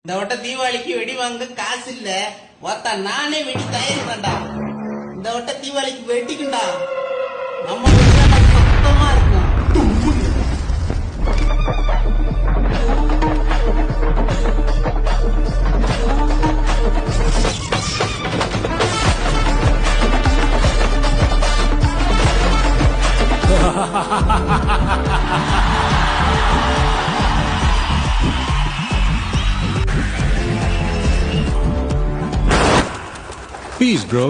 இந்த வட்ட தீபாவளிக்கு வெடி வாங்க காசு இல்ல. ஒருத்தா நானே வெடி தயாரிக்கிறேன்டா. இந்த வட்ட தீபாவளிக்கு வெடிக்குண்டா. நம்ம சுத்தமா இருக்கும். Peace, bro.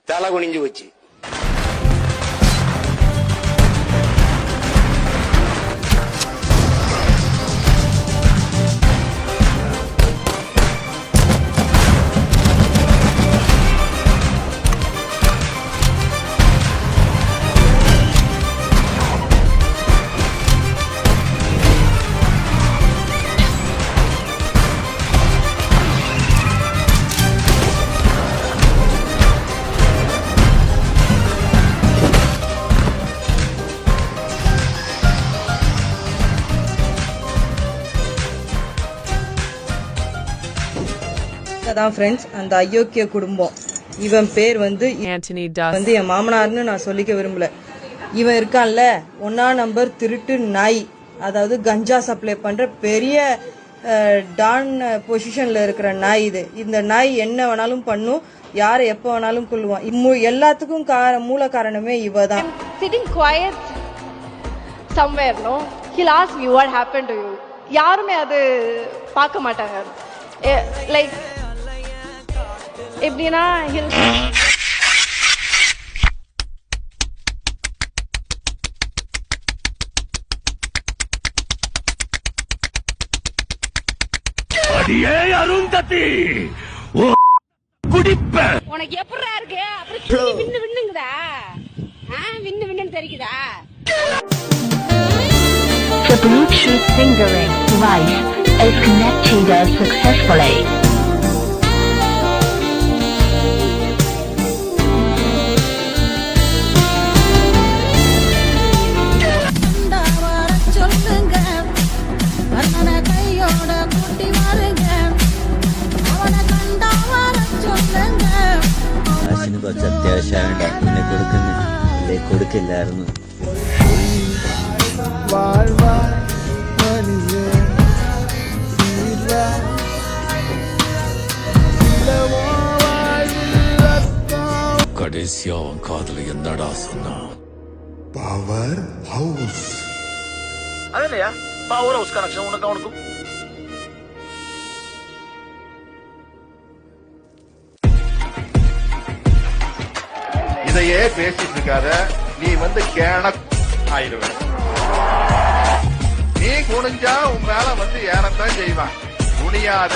தலை குனிஞ்சு வச்சு தான் ஃப்ரெண்ட்ஸ். அந்த அயோக்கிய குடும்பம், இவன் பேர் வந்து Anthony Duss. வந்து என் மாமனார்னு நான் சொல்லிக்க விரும்பல. இவன் இருக்கான்ல 1ஆம் நம்பர் திருட்டு நாய், அதாவது கஞ்சா சப்ளை பண்ற பெரிய டான் பொசிஷன்ல இருக்கிற நாய் இது. இந்த நாய் என்ன வேணாலும் பண்ணும், யாரை எப்ப வேணாலும் கொல்லுவான். எல்லாத்துக்கும் மூல காரணமே இவதான். Sitting quiet somewhere, no? He'll ask me what happened to you. யாருமே அது பார்க்க மாட்டாங்க. லைக் எப்படின்னா உனக்கு எப்படா இருக்கு? அப்புறம் விண்ணு விண்ணுங்குதா? விண்ணு விண்ணுன்னு தெரிக்குதா? The Bluetooth fingering device is connected successfully. കുറച്ച് അത്യാവശ്യമാണ് പിന്നെ കൊടുക്കില്ലായിരുന്നു. கடைசியா அவன் காதுல என்னடா சொன்னா? Power house. அது இல்லையா பவர் ஹவுஸ் கனெக்ஷன் உனக்கு அவனுக்கும். இதையே பேசிட்டு இருக்காத, நீ வந்து கேன ஆயிடுவ. நீ குனிஞ்சா உன் மேல வந்து ஏறத்தான் செய்வான். குனியாத.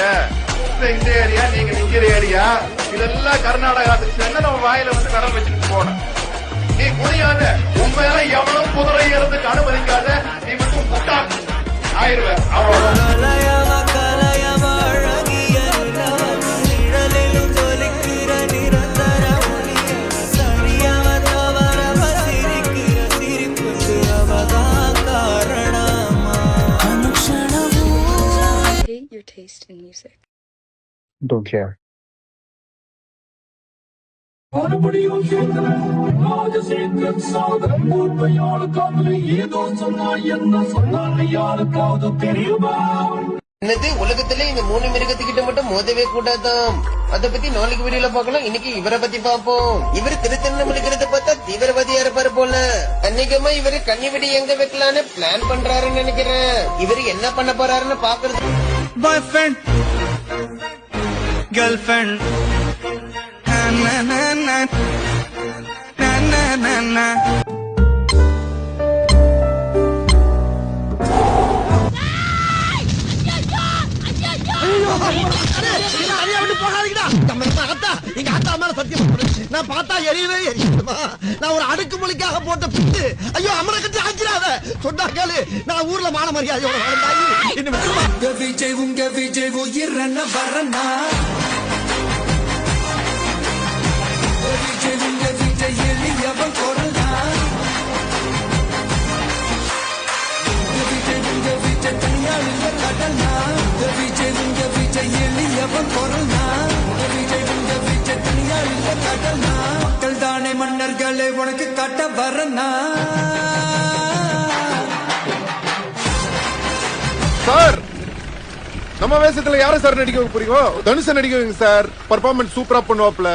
இந்த ஏரியா நீங்க நிக்கிற ஏரியா இதெல்லாம் கர்நாடகா நம்ம வாயில வந்து கடல் வச்சுட்டு போன. நீ குனியாத. உன் மேல எவ்வளவு குதிரை ஏறதுக்கு அனுமதிக்காத. நீ மட்டும் முட்டா ஆயிடுவ. Your taste in music. Don't care. என்னது உலகத்திலே இந்த 3 மிருகத்துக்கிட்ட மட்டும் மோதவே கூடாதாம். அத பத்தி நாளைக்கு வீடியோல பாக்கலாம். இன்னைக்கு இவரை பத்தி பாப்போம். இவரு திருத்தணம் பார்த்தா தீவிரவாதியா இருப்பாரு போல. அன்னைக்குமா இவரு கன்னி வெடி எங்க வைக்கலான்னு பிளான் பண்றாருன்னு நினைக்கிறேன். இவரு என்ன பண்ண போறாருன்னு பாக்குறது. பாய் ஃப்ரெண்ட் கேர்ள் ஃப்ரெண்ட் போகாதீங்கடா. மேல சத்தியம் பண்றேன். நான் பார்த்தா எரியவே எரியுமா? நான் ஒரு அடுக்குமொழிக்காக போட்ட பிட்டு. ஐயோ அம்மனை கட்டி ஆக்கிறாத சொன்னா கேளு. நான் ஊர்ல மான மரியாதையோட வாழ்ந்தாயி. இன்னும் விட்டுருமா? விஜய் உங்க விஜய் உயிரன வரனா. விஜய் உங்க விஜய் எளியவன் கொரலா. விஜய் உங்க விஜய் தனியாளிய கடலா. விஜய் உங்க விஜய் எளியவன் கொரலா. விஜய் உங்க விஜய் தனியாளிய கடலா. மக்கள் தானே மன்னர்களை உனக்கு காட்ட வரனா. சார் நம்ம வேஷத்துல யார சார் நடிக்க போறீங்க? தனுஷ நடிக்க வைங்க சார். பெர்ஃபார்மன்ஸ் சூப்பரா பண்ணுவாப்ல.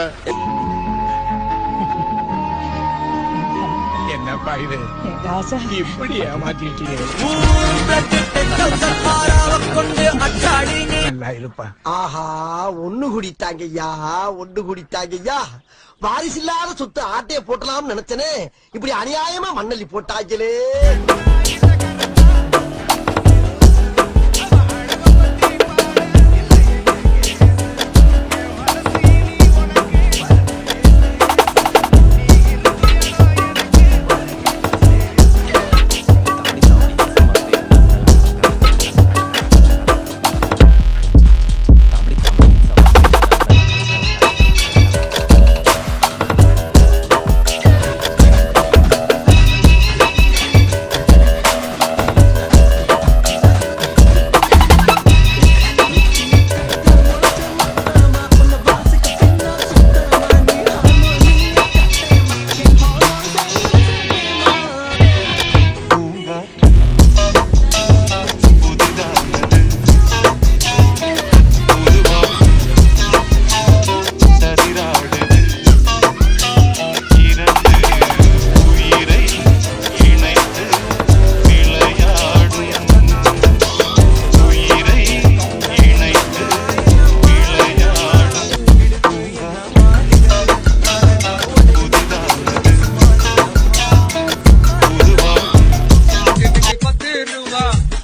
என்னப்பா இது இப்படி ஏமாத்திட்டீங்க. நல்லா இருப்பா. ஆஹா ஒண்ணு குடித்தாங்கய்யா, ஒண்ணு குடித்தாங்கய்யா. வாரிசு இல்லாத சொத்து ஆட்டைய போட்டலாம்னு நினைச்சனே, இப்படி அநியாயமா மண்ணள்ளி போட்டாங்களே.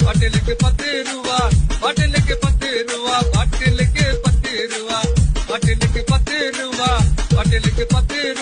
பாட்டிலுக்கு 10 ரூபா, பாட்டிலுக்கு 10 ரூபா, பாட்டிலுக்கு 10 ரூபா, பாட்டிலுக்கு 10 ரூபா, பாட்டிலுக்கு 10 ரூபா.